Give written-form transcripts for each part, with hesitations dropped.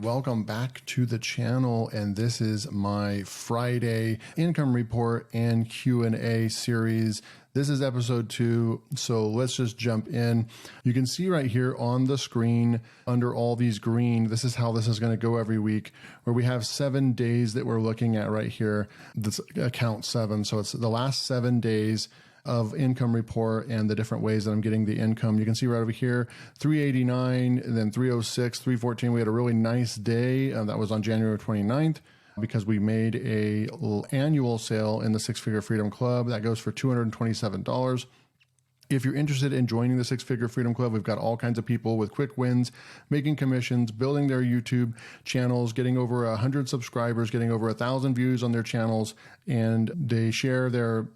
Welcome back to the channel, and this is my Friday income report and Q&A series. This is episode 2, so let's just jump in. You can see right here on the screen under all these green, this is how this is going to go every week, where we have 7 days that we're looking at right here. This account 7, so it's the last 7 days of income report and the different ways that I'm getting the income. You can see right over here, 389 and then 306, 314. We had a really nice day. That was on January 29th because we made a annual sale in the Six Figure Freedom Club. That goes for $227. If you're interested in joining the Six Figure Freedom Club, we've got all kinds of people with quick wins, making commissions, building their YouTube channels, getting over 100 subscribers, getting over 1,000 views on their channels, and they share their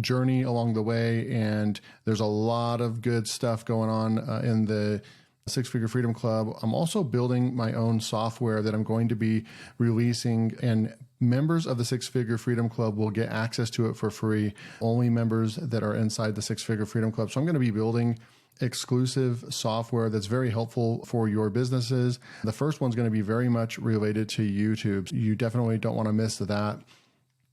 journey along the way. And there's a lot of good stuff going on in the Six Figure Freedom Club. I'm also building my own software that I'm going to be releasing, and members of the Six Figure Freedom Club will get access to it for free. Only members that are inside the Six Figure Freedom Club. So I'm going to be building exclusive software that's very helpful for your businesses. The first one's going to be very much related to YouTube. You definitely don't want to miss that.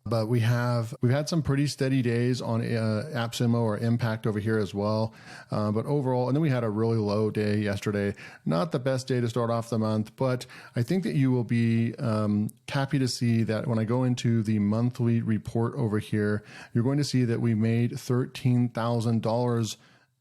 But we've had some pretty steady days on AppSumo or Impact over here as well. But overall, and then we had a really low day yesterday. Not the best day to start off the month, but I think that you will be happy to see that when I go into the monthly report over here, you're going to see that we made $13,000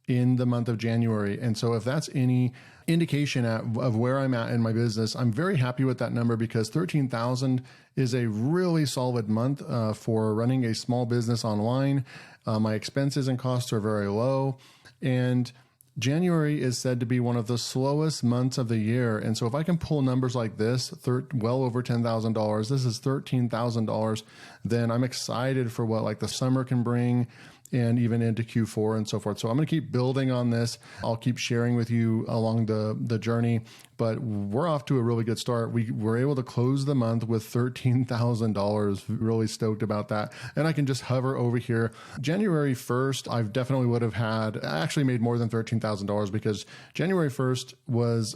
in the month of January. And so if that's any indication of where I'm at in my business, I'm very happy with that number because 13,000 is a really solid month for running a small business online. My expenses and costs are very low, and January is said to be one of the slowest months of the year. And so if I can pull numbers like this, well over $10,000, this is $13,000, then I'm excited for what like the summer can bring and even into Q4 and so forth. So I'm going to keep building on this. I'll keep sharing with you along the journey, but we're off to a really good start. We were able to close the month with $13,000. Really stoked about that. And I can just hover over here. January 1st, I definitely would have I actually made more than $13,000 because January 1st was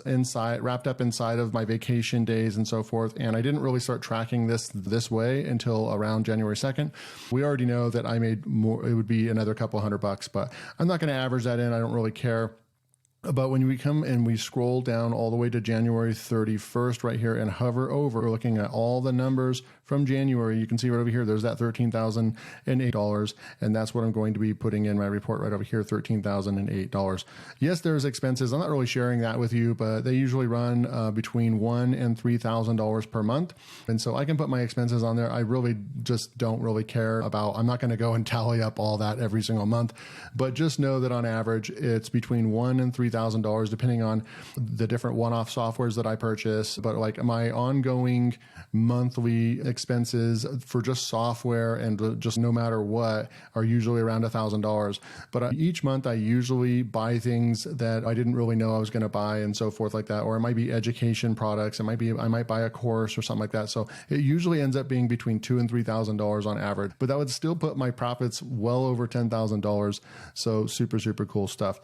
wrapped up inside of my vacation days and so forth. And I didn't really start tracking this way until around January 2nd. We already know that I made more. It would be another couple $100, but I'm not going to average that in. I don't really care. But when we come and we scroll down all the way to January 31st right here and hover over, looking at all the numbers from January, you can see right over here, there's that $13,008. And that's what I'm going to be putting in my report right over here, $13,008. Yes, there's expenses. I'm not really sharing that with you, but they usually run between $1,000 and $3,000 per month. And so I can put my expenses on there. I really just don't really care about, I'm not going to go and tally up all that every single month, but just know that on average, it's between $1,000 and $3,000, depending on the different one-off softwares that I purchase. But like my ongoing monthly expenses for just software and just no matter what are usually around $1,000. But each month I usually buy things that I didn't really know I was going to buy and so forth like that. Or it might be education products. I might buy a course or something like that. So it usually ends up being between $2,000 and $3,000 on average, but that would still put my profits well over $10,000. So super, super cool stuff.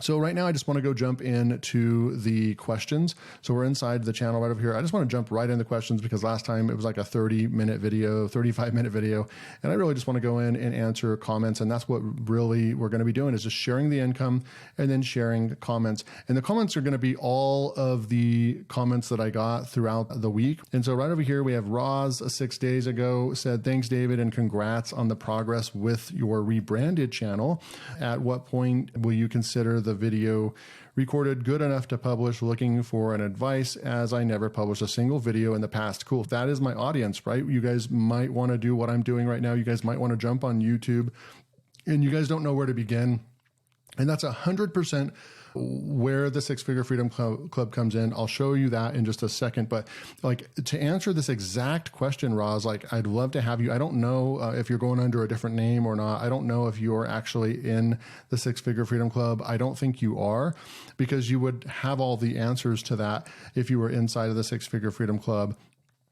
So right now I just want to go jump into the questions. So we're inside the channel right over here. I just want to jump right into questions because last time it was like a 35-minute video. And I really just want to go in and answer comments. And that's what really we're going to be doing is just sharing the income and then sharing comments. And the comments are going to be all of the comments that I got throughout the week. And so right over here, we have Roz 6 days ago said, thanks, David, and congrats on the progress with your rebranded channel. At what point will you consider the video recorded good enough to publish? Looking for an advice as I never published a single video in the past. Cool. That is my audience, right? You guys might want to do what I'm doing right now. You guys might want to jump on YouTube and you guys don't know where to begin. And that's 100% where the Six Figure Freedom Club comes in. I'll show you that in just a second. But like to answer this exact question, Roz, like I'd love to have you. I don't know if you're going under a different name or not. I don't know if you're actually in the Six Figure Freedom Club. I don't think you are, because you would have all the answers to that if you were inside of the Six Figure Freedom Club.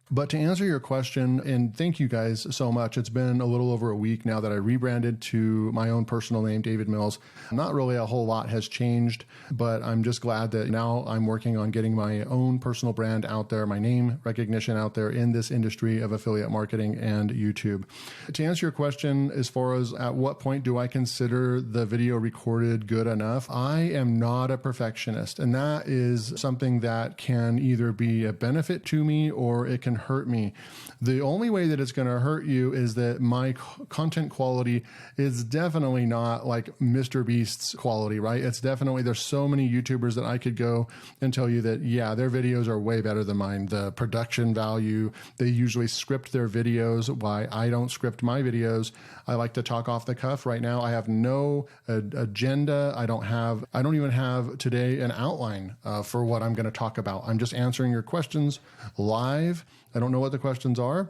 But to answer your question, and thank you guys so much. It's been a little over a week now that I rebranded to my own personal name, David Mills. Not really a whole lot has changed, but I'm just glad that now I'm working on getting my own personal brand out there, my name recognition out there in this industry of affiliate marketing and YouTube. To answer your question, as far as at what point do I consider the video recorded good enough, I am not a perfectionist. And that is something that can either be a benefit to me or it can hurt me. The only way that it's going to hurt you is that my content quality is definitely not like Mr. Beast's quality, right? It's definitely, there's so many YouTubers that I could go and tell you that, yeah, their videos are way better than mine. The production value, they usually script their videos. Why I don't script my videos. I like to talk off the cuff. Right now, I have no agenda. I don't even have today an outline for what I'm going to talk about. I'm just answering your questions live. I don't know what the questions are.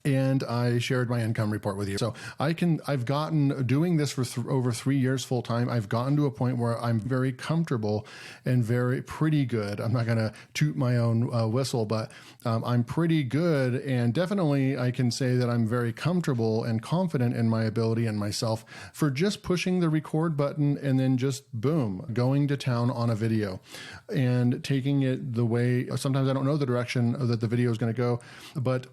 And I shared my income report with you. So I've gotten, doing this for over 3 years full time, I've gotten to a point where I'm very comfortable and pretty good. I'm not going to toot my own whistle, but I'm pretty good. And definitely I can say that I'm very comfortable and confident in my ability and myself for just pushing the record button and then just boom, going to town on a video and taking it the way, sometimes I don't know the direction that the video is going to go, but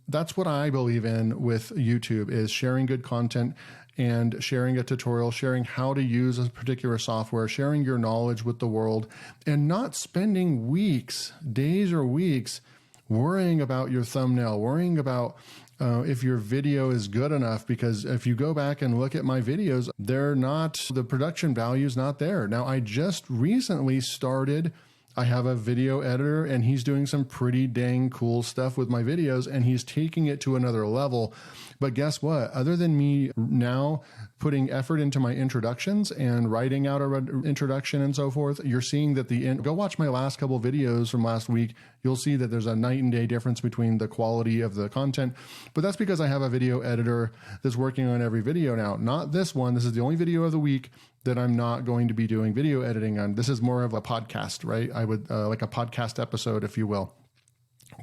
that's what I believe in with YouTube, is sharing good content and sharing a tutorial, sharing how to use a particular software, sharing your knowledge with the world, and not spending weeks, days or weeks worrying about your thumbnail, worrying about if your video is good enough, because if you go back and look at my videos, the production value is not there. Now, I just recently started, I have a video editor and he's doing some pretty dang cool stuff with my videos and he's taking it to another level. But guess what? Other than me now putting effort into my introductions and writing out an introduction and so forth, you're seeing that go watch my last couple of videos from last week. You'll see that there's a night and day difference between the quality of the content. But that's because I have a video editor that's working on every video now. Not this one. This is the only video of the week that I'm not going to be doing video editing on. This is more of a podcast, right? I would like a podcast episode, if you will.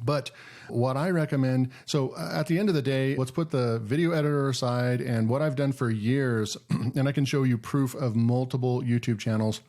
But what I recommend, so at the end of the day, let's put the video editor aside and what I've done for years, and I can show you proof of multiple YouTube channels.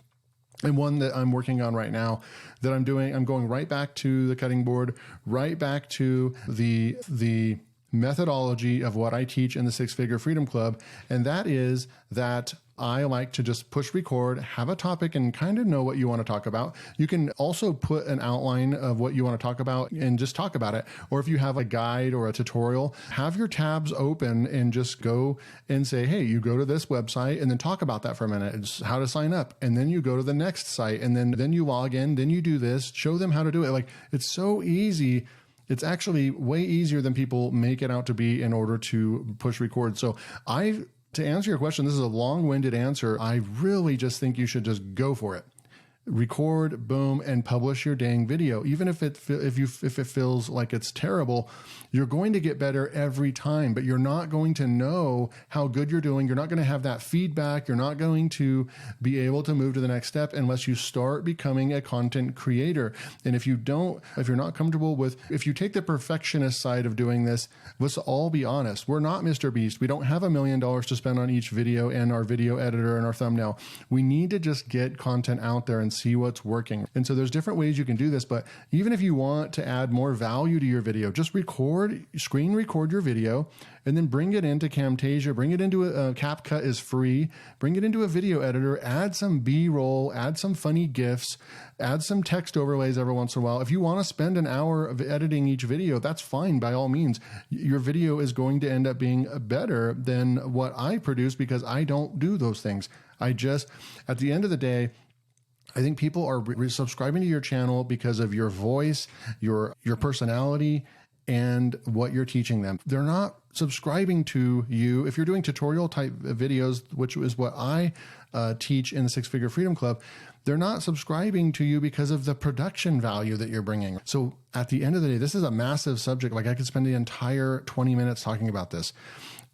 And one that I'm working on right now that I'm going right back to the cutting board, right back to the methodology of what I teach in the Six Figure Freedom Club. And that is that I like to just push record, have a topic, and kind of know what you want to talk about. You can also put an outline of what you want to talk about and just talk about it. Or if you have a guide or a tutorial, have your tabs open and just go and say, hey, you go to this website and then talk about that for a minute. It's how to sign up. And then you go to the next site and then you log in, then you do this, show them how to do it. Like, it's so easy. It's actually way easier than people make it out to be in order to push record. So to answer your question, this is a long-winded answer. I really just think you should just go for it. Record, boom, and publish your dang video. Even if it feels like it's terrible, you're going to get better every time, but you're not going to know how good you're doing. You're not going to have that feedback. You're not going to be able to move to the next step unless you start becoming a content creator. And if you're not comfortable if you take the perfectionist side of doing this, let's all be honest. We're not Mr. Beast. We don't have $1 million to spend on each video and our video editor and our thumbnail. We need to just get content out there and see what's working. And so there's different ways you can do this, but even if you want to add more value to your video, just screen record your video and then bring it into Camtasia, bring it into CapCut is free, bring it into a video editor, add some B-roll, add some funny GIFs, add some text overlays every once in a while. If you want to spend an hour of editing each video, that's fine by all means. Your video is going to end up being better than what I produce because I don't do those things. At the end of the day, I think people are subscribing to your channel because of your voice, your personality, and what you're teaching them. They're not subscribing to you. If you're doing tutorial type videos, which is what I teach in the Six Figure Freedom Club, they're not subscribing to you because of the production value that you're bringing. So at the end of the day, this is a massive subject. Like, I could spend the entire 20 minutes talking about this.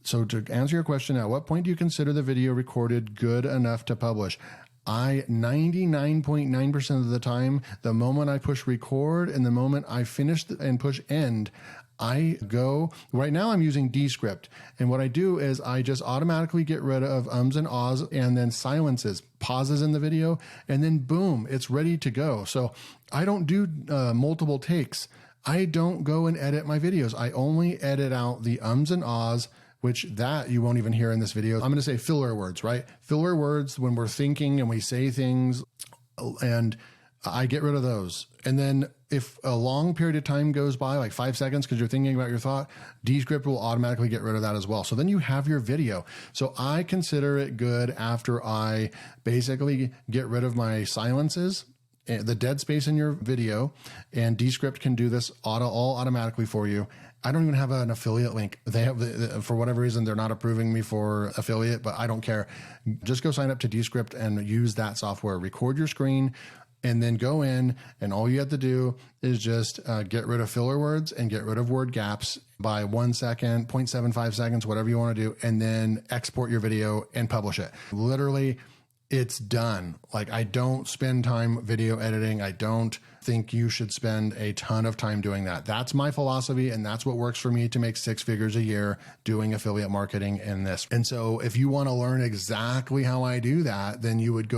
So to answer your question, at what point do you consider the video recorded good enough to publish? I 99.9% of the time, the moment I push record and the moment I finish and push end, I go, right now I'm using Descript. And what I do is I just automatically get rid of ums and ahs and then silences, pauses in the video, and then boom, it's ready to go. So I don't do multiple takes. I don't go and edit my videos. I only edit out the ums and ahs, which that you won't even hear in this video. I'm going to say filler words, right? Filler words when we're thinking and we say things, and I get rid of those. And then if a long period of time goes by, like 5 seconds, because you're thinking about your thought, Descript will automatically get rid of that as well. So then you have your video. So I consider it good after I basically get rid of my silences, the dead space in your video, and Descript can do this all automatically for you. I don't even have an affiliate link. They have, for whatever reason, they're not approving me for affiliate, but I don't care. Just go sign up to Descript and use that software. Record your screen and then go in, and all you have to do is just get rid of filler words and get rid of word gaps by 1 second, 0.75 seconds, whatever you want to do, and then export your video and publish it. Literally, it's done. Like, I don't spend time video editing. I don't think you should spend a ton of time doing that. That's my philosophy, and that's what works for me to make 6 figures a year doing affiliate marketing in this. And so if you want to learn exactly how I do that, then you would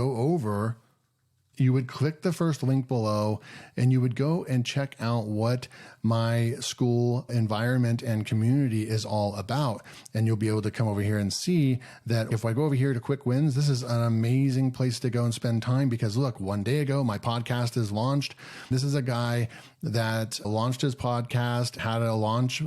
click the first link below and you would go and check out what my school environment and community is all about. And you'll be able to come over here and see that if I go over here to quick wins, this is an amazing place to go and spend time, because look, 1 day ago, my podcast is launched. This is a guy that launched his podcast, had a launch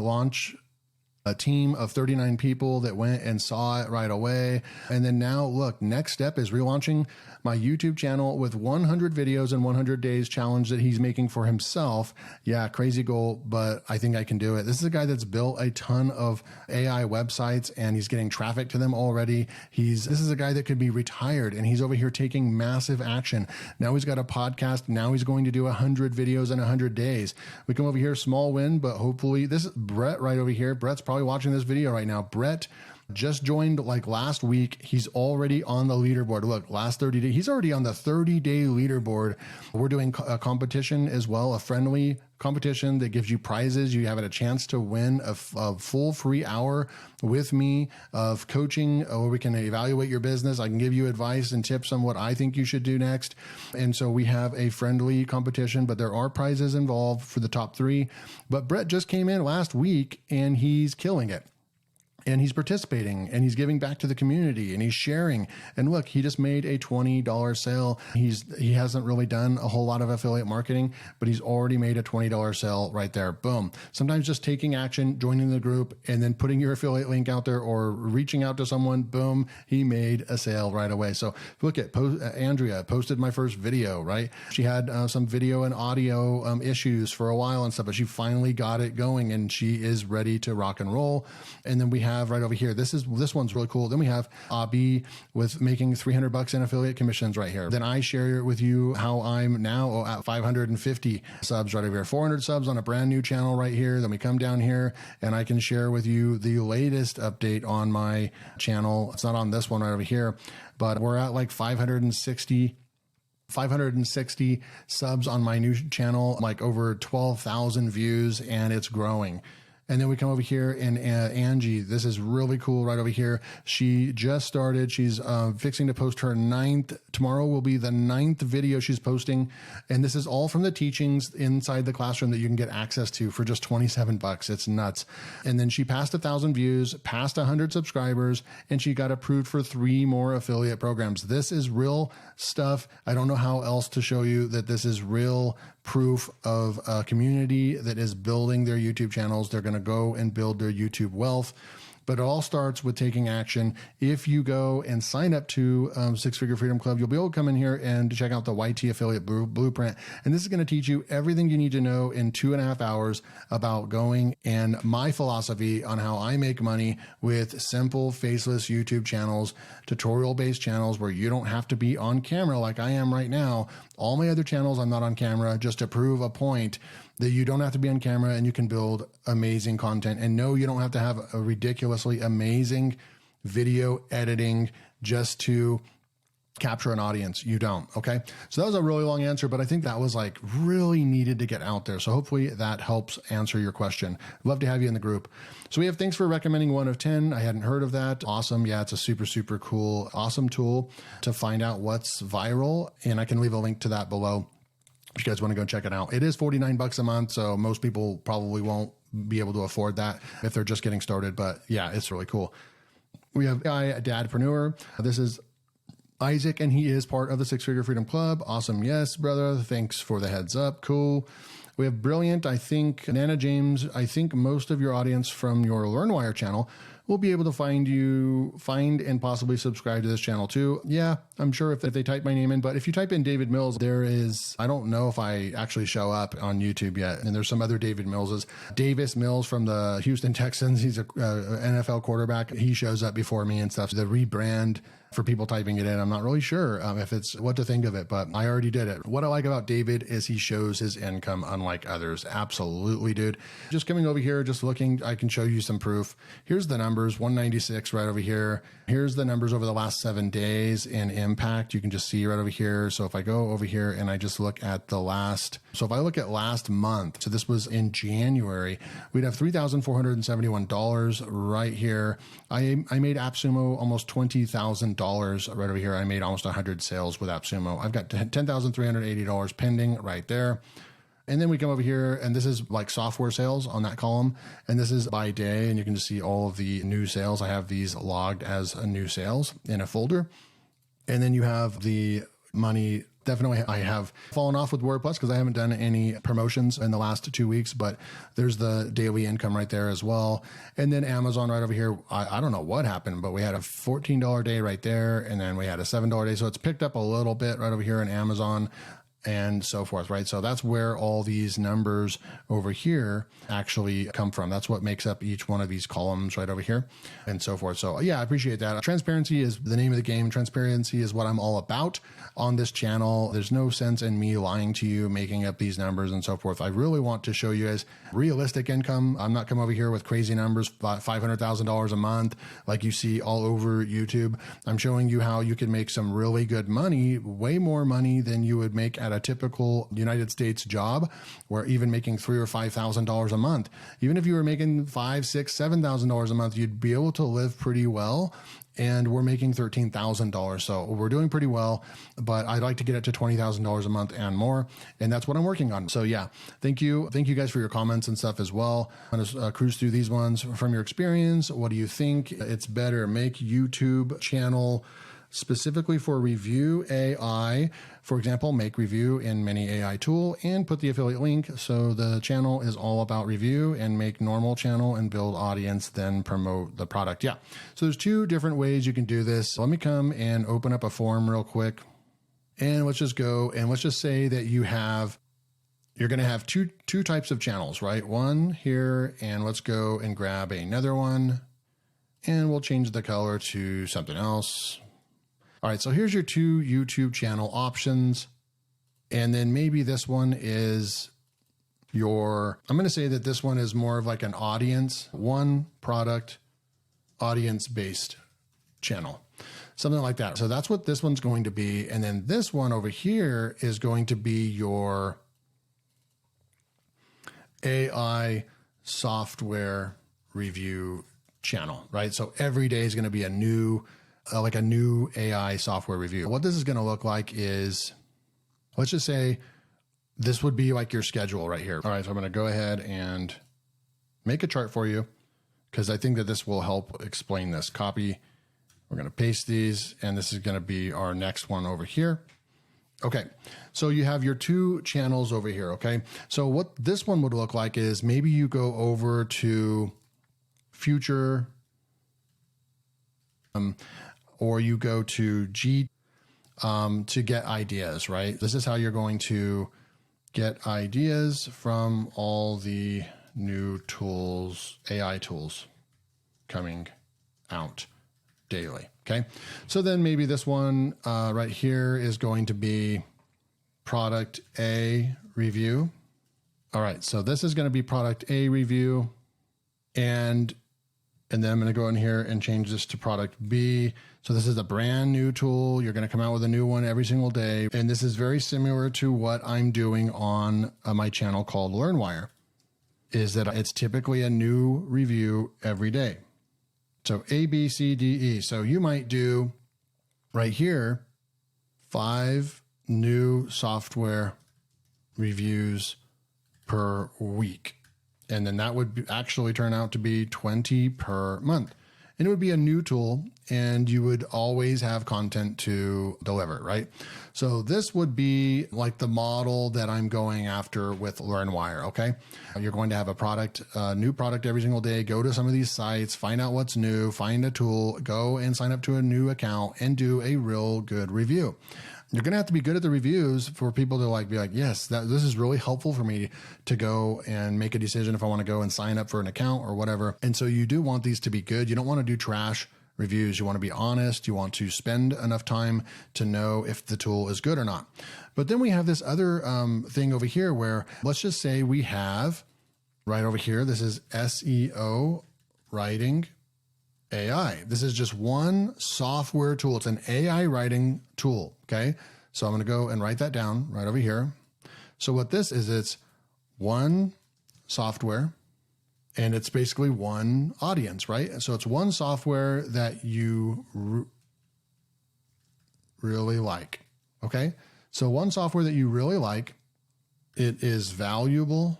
a team of 39 people that went and saw it right away. And then now, look, next step is relaunching my YouTube channel with 100 videos in 100 days challenge that he's making for himself. Yeah, crazy goal, but I think I can do it. This is a guy that's built a ton of AI websites and he's getting traffic to them already. This is a guy that could be retired and he's over here taking massive action. Now he's got a podcast. Now he's going to do 100 videos in 100 days. We come over here, small win, but hopefully this is Brett right over here. Brett's probably watching this video right now. Brett just joined like last week. He's already on the leaderboard. Look, last 30 days, he's already on the 30-day leaderboard. We're doing a competition as well, a friendly competition that gives you prizes. You have a chance to win a full free hour with me of coaching, where we can evaluate your business. I can give you advice and tips on what I think you should do next. And so we have a friendly competition, but there are prizes involved for the top 3. But Brett just came in last week and he's killing it. And he's participating and he's giving back to the community and he's sharing. And look, he just made a $20 sale. He hasn't really done a whole lot of affiliate marketing, but he's already made a $20 sale right there. Boom. Sometimes just taking action, joining the group, and then putting your affiliate link out there or reaching out to someone. Boom. He made a sale right away. So look at Andrea posted my first video, right? She had some video and audio issues for a while and stuff, but she finally got it going and she is ready to rock and roll. And then we have right over here, this one's really cool. Then we have Abby with making $300 in affiliate commissions right here. Then I share with you how I'm now at 550 subs right over here, 400 subs on a brand new channel right here. Then we come down here and I can share with you the latest update on my channel. It's not on this one right over here, but we're at like 560 subs on my new channel, like over 12,000 views, and it's growing. And then we come over here and Angie, this is really cool right over here. She just started. She's fixing to post her 9th. Tomorrow will be the 9th video she's posting. And this is all from the teachings inside the classroom that you can get access to for just $27. It's nuts. And then she passed 1,000 views, passed 100 subscribers, and she got approved for 3 more affiliate programs. This is real stuff. I don't know how else to show you that this is real proof of a community that is building their YouTube channels. They're going to go and build their YouTube wealth. But it all starts with taking action. If you go and sign up to 6 Figure Freedom Club, you'll be able to come in here and check out the YT Affiliate Blueprint. And this is going to teach you everything you need to know in 2.5 hours about going and my philosophy on how I make money with simple, faceless YouTube channels, tutorial-based channels where you don't have to be on camera like I am right now. All my other channels, I'm not on camera, just to prove a point that you don't have to be on camera and you can build amazing content. And no, you don't have to have a ridiculously amazing video editing just to capture an audience. You don't. Okay. So that was a really long answer, but I think that was like really needed to get out there. So hopefully that helps answer your question. Love to have you in the group. So we have thanks for recommending 1 of 10. I hadn't heard of that. Awesome. Yeah, it's a super, super cool, awesome tool to find out what's viral. And I can leave a link to that below if you guys want to go check it out. It is $49 a month. So most people probably won't be able to afford that if they're just getting started. But yeah, it's really cool. We have AI Dadpreneur. This is Isaac, and he is part of the Six Figure Freedom Club. Awesome. Yes, brother. Thanks for the heads up. Cool. We have Brilliant. I think Nana James, I think most of your audience from your LearnWire channel will be able to find and possibly subscribe to this channel too. Yeah, I'm sure if they type my name in, but if you type in David Mills, there is, I don't know if I actually show up on YouTube yet. And there's some other David Millses. Davis Mills from the Houston Texans. He's a NFL quarterback. He shows up before me and stuff. So the rebrand for people typing it in, I'm not really sure if it's what to think of it, but I already did it. What I like about David is he shows his income unlike others. Absolutely, dude. Just coming over here, just looking, I can show you some proof. Here's the numbers, 196 right over here. Here's the numbers over the last 7 days in impact. You can just see right over here. So if I go over here and I just look at the last, so if I look at last month, so this was in January, we'd have $3,471 right here. I made AppSumo almost $20,000 right over here. I made almost 100 sales with AppSumo. I've got $10,380 pending right there. And then we come over here, and this is like software sales on that column. And this is by day, and you can just see all of the new sales. I have these logged as a new sales in a folder. And then you have the money. Definitely, I have fallen off with WordPress because I haven't done any promotions in the last 2 weeks, but there's the daily income right there as well. And then Amazon right over here, I don't know what happened, but we had a $14 day right there, and then we had a $7 day. So it's picked up a little bit right over here in Amazon and so forth, right? So that's where all these numbers over here actually come from. That's what makes up each one of these columns right over here and so forth. So yeah, I appreciate that. Transparency is the name of the game. Transparency is what I'm all about on this channel. There's no sense in me lying to you, making up these numbers and so forth. I really want to show you guys realistic income. I'm not coming over here with crazy numbers, $500,000 a month, like you see all over YouTube. I'm showing you how you can make some really good money, way more money than you would make at a typical United States job, where even making $3,000 or $5,000 a month, even if you were making $5,000, $6,000, $7,000 a month, you'd be able to live pretty well. And we're making $13,000. So we're doing pretty well, but I'd like to get it to $20,000 a month and more. And that's what I'm working on. So yeah, thank you. Thank you guys for your comments and stuff as well. I'm going to cruise through these ones from your experience. What do you think? It's better make YouTube channel specifically for review AI. For example, make review in many AI tool and put the affiliate link. So the channel is all about review, and make normal channel and build audience, then promote the product. Yeah. So there's 2 different ways you can do this. Let me come and open up a form real quick. And let's just go and let's just say that you're going to have two types of channels, right? One here, and let's go and grab another one, and we'll change the color to something else. All right, so here's your 2 YouTube channel options. And then maybe this one is I'm going to say that this one is more of like an audience, one product, audience-based channel, something like that. So that's what this one's going to be. And then this one over here is going to be your AI software review channel, right? So every day is going to be a new AI software review. What this is going to look like is, let's just say this would be like your schedule right here. All right. So I'm going to go ahead and make a chart for you because I think that this will help explain this. Copy. We're going to paste these, and this is going to be our next one over here. Okay. So you have your 2 channels over here. Okay. So what this one would look like is maybe you go over to future, or you go to G to get ideas, right? This is how you're going to get ideas from all the new tools, AI tools coming out daily. Okay. So then maybe this one right here is going to be product A review. All right. So this is going to be product A review. And And then I'm going to go in here and change this to product B. So this is a brand new tool. You're going to come out with a new one every single day. And this is very similar to what I'm doing on my channel called LearnWire, is that it's typically a new review every day. So A, B, C, D, E. So you might do right here, 5 new software reviews per week. And then that would actually turn out to be 20 per month. And it would be a new tool, and you would always have content to deliver, right? So this would be like the model that I'm going after with LearnWire, okay? You're going to have a product, a new product every single day. Go to some of these sites, find out what's new, find a tool, go and sign up to a new account and do a real good review. You're going to have to be good at the reviews for people to be like, yes, this is really helpful for me to go and make a decision if I want to go and sign up for an account or whatever. And so you do want these to be good. You don't want to do trash reviews. You want to be honest. You want to spend enough time to know if the tool is good or not. But then we have this other thing over here where let's just say we have right over here, this is SEO writing AI. This is just one software tool. It's an AI writing tool. Okay. So I'm going to go and write that down right over here. So what this is, it's one software and it's basically one audience, right? So it's one software that you really like. Okay. So one software that you really like, it is valuable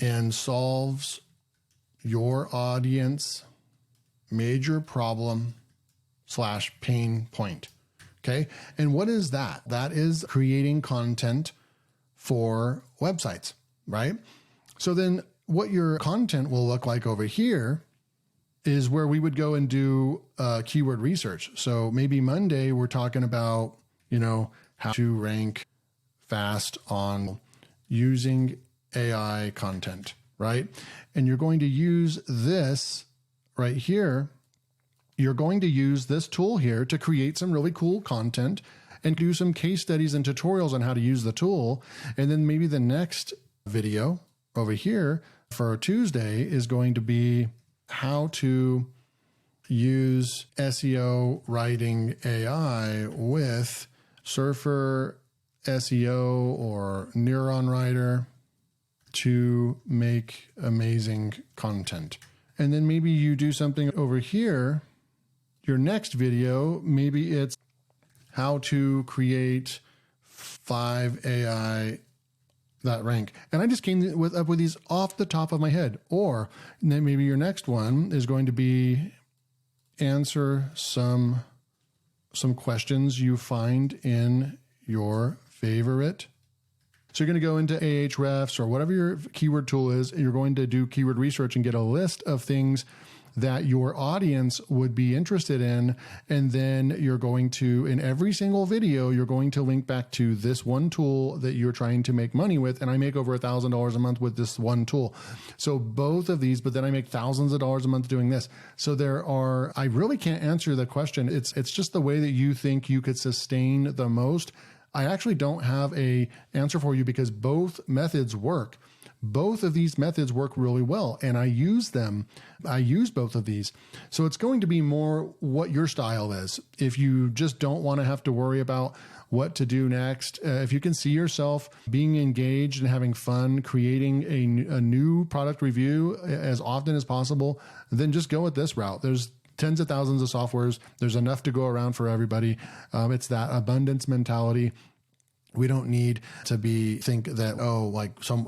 and solves your audience major problem / pain point. Okay. And what is that? That is creating content for websites, right? So then what your content will look like over here is where we would go and do keyword research. So maybe Monday we're talking about, how to rank fast on using AI content, right? And you're going to use this right here. You're going to use this tool here to create some really cool content and do some case studies and tutorials on how to use the tool. And then maybe the next video over here for Tuesday is going to be how to use SEO writing AI with Surfer SEO or Neuron Writer to make amazing content. And then maybe you do something over here. Your next video, maybe it's how to create 5 AI that rank. And I just came up with these off the top of my head. Or maybe your next one is going to be answer some questions you find in your favorite. So you're going to go into Ahrefs or whatever your keyword tool is. You're going to do keyword research and get a list of things that your audience would be interested in. And then you're going to, in every single video, you're going to link back to this one tool that you're trying to make money with. And I make over $1,000 a month with this one tool. So both of these, but then I make thousands of dollars a month doing this. So I really can't answer the question. It's just the way that you think you could sustain the most. I actually don't have a answer for you because both methods work. Both of these methods work really well, and I use them. I use both of these. So it's going to be more what your style is. If you just don't want to have to worry about what to do next, if you can see yourself being engaged and having fun, creating a new product review as often as possible, then just go with this route. There's tens of thousands of softwares. There's enough to go around for everybody. It's that abundance mentality. We don't need to think that,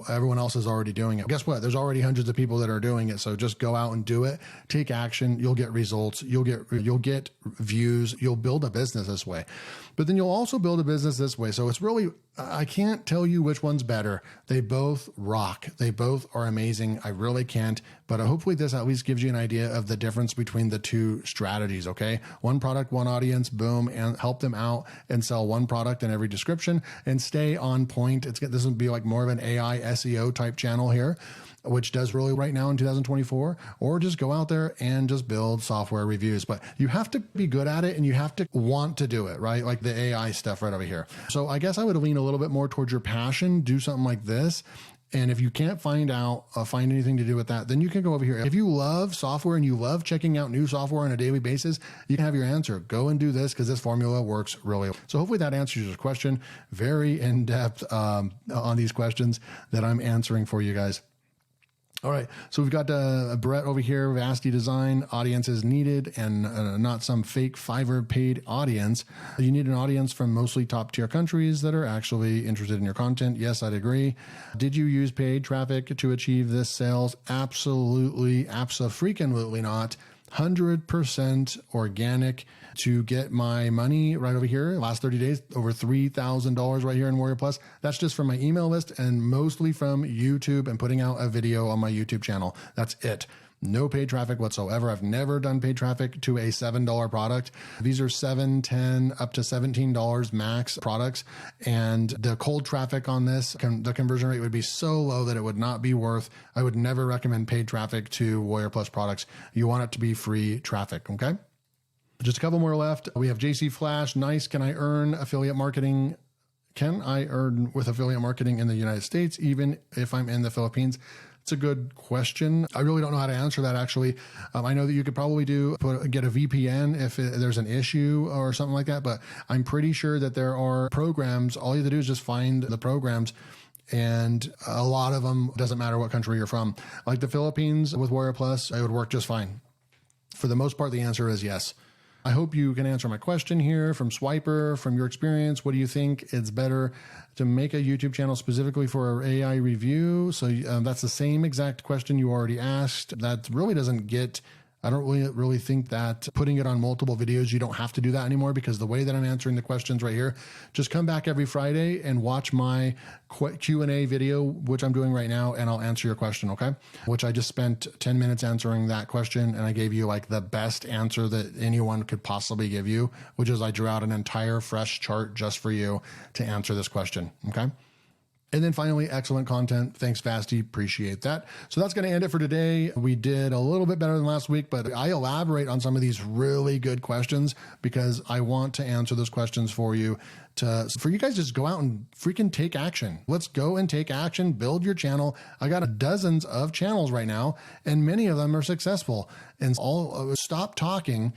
everyone else is already doing it. Guess what? There's already hundreds of people that are doing it. So just go out and do it. Take action. You'll get results. You'll get views. You'll build a business this way. But then you'll also build a business this way. So it's really, I can't tell you which one's better. They both rock. They both are amazing. I really can't. But hopefully this at least gives you an idea of the difference between the two strategies, okay? One product, one audience, boom, and help them out and sell one product in every description and stay on point. This would be like more of an AI SEO type channel here, which does really right now in 2024, or just go out there and just build software reviews. But you have to be good at it and you have to want to do it, right? Like the AI stuff right over here. So I guess I would lean a little bit more towards your passion, do something like this. And if you can't find anything to do with that, then you can go over here. If you love software and you love checking out new software on a daily basis, you can have your answer. Go and do this because this formula works really well. So hopefully that answers your question. Very in-depth on these questions that I'm answering for you guys. All right, so we've got Brett over here, Vasty Design, audience is needed, and not some fake Fiverr paid audience. You need an audience from mostly top tier countries that are actually interested in your content. Yes, I'd agree. Did you use paid traffic to achieve this sales? Absolutely, abso-freaking-lutely not. 100% organic to get my money right over here. Last 30 days, over $3,000 right here in Warrior Plus. That's just from my email list and mostly from YouTube and putting out a video on my YouTube channel. That's it. No paid traffic whatsoever. I've never done paid traffic to a $7 product. These are $7, $10, up to $17 max products. And the cold traffic on this, the conversion rate would be so low that it would not be worth. I would never recommend paid traffic to Warrior Plus products. You want it to be free traffic, okay? Just a couple more left. We have JC Flash. Nice. Can I earn affiliate marketing? Can I earn with affiliate marketing in the United States, even if I'm in the Philippines? It's a good question. I really don't know how to answer that, actually. I know that you could probably get a VPN if there's an issue or something like that, but I'm pretty sure that there are programs. All you have to do is just find the programs, and a lot of them, doesn't matter what country you're from. Like the Philippines with Warrior Plus, it would work just fine. For the most part, the answer is yes. I hope you can answer my question here from Swiper. From your experience, what do you think it's better to make a YouTube channel specifically for AI review? So that's the same exact question you already asked. That really doesn't get... I don't really think that putting it on multiple videos, you don't have to do that anymore, because the way that I'm answering the questions right here, just come back every Friday and watch my Q&A video, which I'm doing right now, and I'll answer your question, okay? Which I just spent 10 minutes answering that question, and I gave you like the best answer that anyone could possibly give you, which is I drew out an entire fresh chart just for you to answer this question, okay? And then finally, excellent content. Thanks, Vasty. Appreciate that. So that's going to end it for today. We did a little bit better than last week, but I elaborate on some of these really good questions because I want to answer those questions for you for you guys to just go out and freaking take action. Let's go and take action. Build your channel. I got dozens of channels right now, and many of them are successful. And stop talking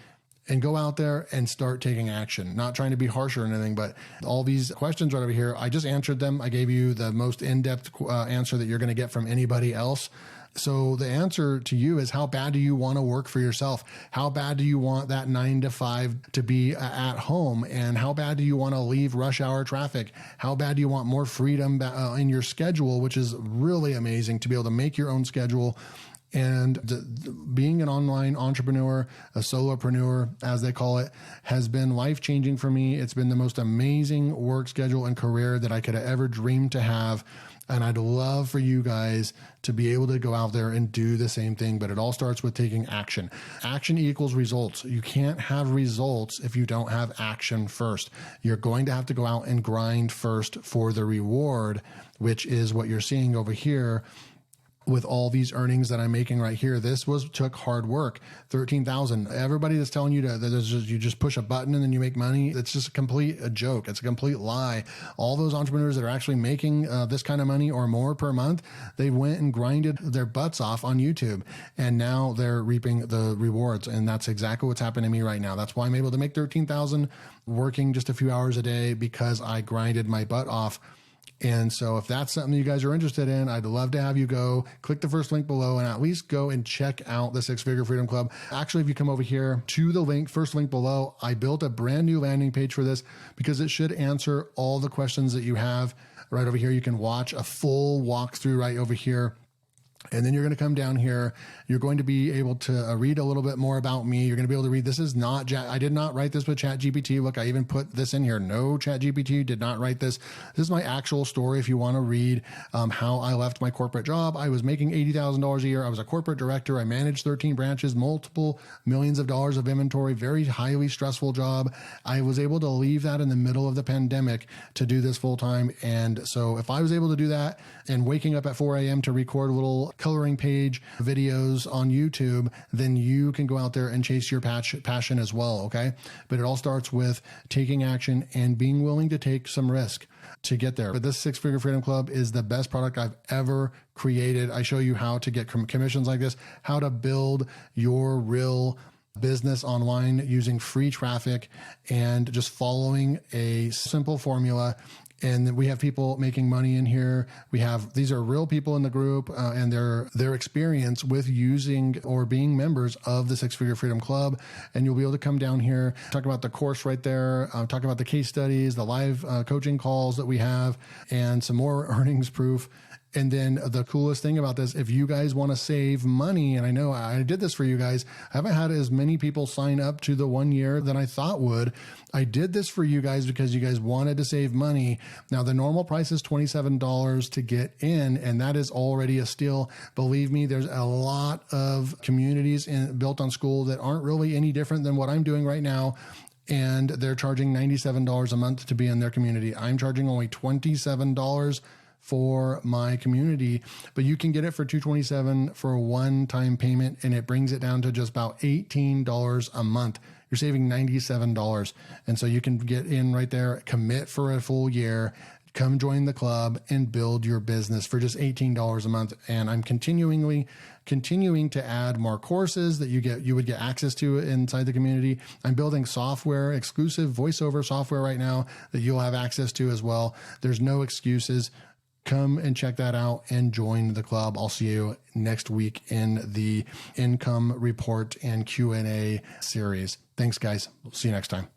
and go out there and start taking action. Not trying to be harsh or anything, but all these questions right over here, I just answered them. I gave you the most in-depth answer that you're going to get from anybody else. So the answer to you is, how bad do you want to work for yourself? How bad do you want that 9 to 5 to be at home? And how bad do you want to leave rush hour traffic? How bad do you want more freedom in your schedule, which is really amazing to be able to make your own schedule? And being an online entrepreneur, a solopreneur, as they call it, has been life-changing for me. It's been the most amazing work schedule and career that I could have ever dreamed to have. And I'd love for you guys to be able to go out there and do the same thing, but it all starts with taking action. Action equals results. You can't have results if you don't have action first. You're going to have to go out and grind first for the reward, which is what you're seeing over here. With all these earnings that I'm making right here, this took hard work. 13,000. Everybody that's telling you you just push a button and then you make money, it's just a joke. It's a complete lie. All those entrepreneurs that are actually making this kind of money or more per month, they went and grinded their butts off on YouTube, and now they're reaping the rewards. And that's exactly what's happening to me right now. That's why I'm able to make 13,000 working just a few hours a day, because I grinded my butt off. And so if that's something you guys are interested in, I'd love to have you go click the first link below and at least go and check out the 6-Figure Freedom Club. Actually, if you come over here to the first link below, I built a brand new landing page for this because it should answer all the questions that you have. Right over here, you can watch a full walkthrough right over here. And then you're going to come down here. You're going to be able to read a little bit more about me. You're going to be able to read. This is not, I did not write this with ChatGPT. Look, I even put this in here. No, ChatGPT did not write this. This is my actual story. If you want to read how I left my corporate job, I was making $80,000 a year. I was a corporate director. I managed 13 branches, multiple millions of dollars of inventory, very highly stressful job. I was able to leave that in the middle of the pandemic to do this full time. And so if I was able to do that and waking up at 4 a.m. to record little coloring page videos on YouTube, then you can go out there and chase your passion as well. Okay. But it all starts with taking action and being willing to take some risk to get there. But this Six Figure Freedom Club is the best product I've ever created. I show you how to get commissions like this, how to build your real business online using free traffic and just following a simple formula. And we have people making money in here. These are real people in the group and their experience with using or being members of the Six Figure Freedom Club. And you'll be able to come down here, talk about the course right there, talk about the case studies, the live coaching calls that we have, and some more earnings proof. And then the coolest thing about this, if you guys want to save money, and I know I did this for you guys, I haven't had as many people sign up to the 1 year than I thought would. I did this for you guys because you guys wanted to save money. Now, the normal price is $27 to get in, and that is already a steal. Believe me, there's a lot of communities built on school that aren't really any different than what I'm doing right now. And they're charging $97 a month to be in their community. I'm charging only $27 for my community, but you can get it for $227 for a one-time payment, and it brings it down to just about $18 a month. You're saving $97. And so you can get in right there, commit for a full year, come join the club and build your business for just $18 a month. And I'm continuing to add more courses that you would get access to inside the community. I'm building software, exclusive voiceover software right now that you'll have access to as well. There's no excuses. Come and check that out and join the club. I'll see you next week in the income report and Q&A series. Thanks, guys. We'll see you next time.